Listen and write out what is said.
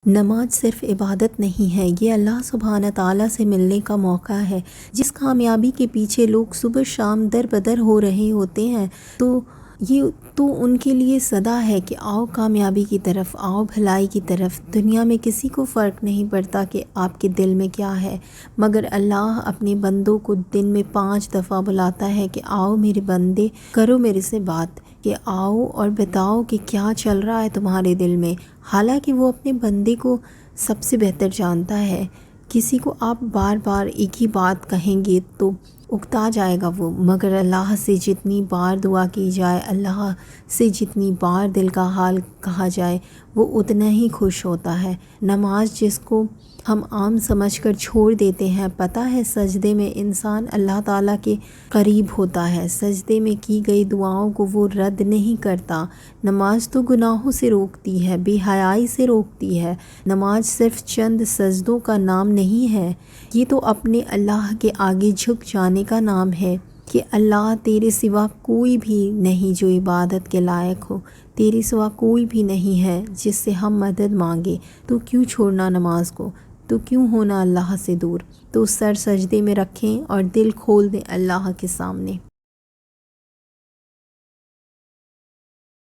نماز صرف عبادت نہیں ہے، یہ اللہ سبحانہ تعالیٰ سے ملنے کا موقع ہے۔ جس کامیابی کے پیچھے لوگ صبح شام در بدر ہو رہے ہوتے ہیں تو ان کے لیے صدا ہے کہ آؤ کامیابی کی طرف، آؤ بھلائی کی طرف۔ دنیا میں کسی کو فرق نہیں پڑتا کہ آپ کے دل میں کیا ہے، مگر اللہ اپنے بندوں کو دن میں 5 دفعہ بلاتا ہے کہ آؤ میرے بندے، کرو میرے سے بات، کہ آؤ اور بتاؤ کہ کیا چل رہا ہے تمہارے دل میں۔ حالانکہ وہ اپنے بندے کو سب سے بہتر جانتا ہے۔ کسی کو آپ بار بار ایک ہی بات کہیں گے تو اکتا جائے گا وہ، مگر اللہ سے جتنی بار دعا کی جائے، اللہ سے جتنی بار دل کا حال کہا جائے، وہ اتنا ہی خوش ہوتا ہے۔ نماز جس کو ہم عام سمجھ کر چھوڑ دیتے ہیں، پتہ ہے سجدے میں انسان اللہ تعالیٰ کے قریب ہوتا ہے، سجدے میں کی گئی دعاؤں کو وہ رد نہیں کرتا۔ نماز تو گناہوں سے روکتی ہے، بے حیائی سے روکتی ہے۔ نماز صرف چند سجدوں کا نام نہیں ہے، یہ تو اپنے اللہ کے آگے جھک جانے کا نام ہے کہ اللہ تیرے سوا کوئی بھی نہیں جو عبادت کے لائق ہو، تیرے سوا کوئی بھی نہیں ہے جس سے ہم مدد مانگے، تو کیوں چھوڑنا نماز کو، تو کیوں ہونا اللہ سے دور۔ تو سر سجدے میں رکھیں اور دل کھول دیں اللہ کے سامنے۔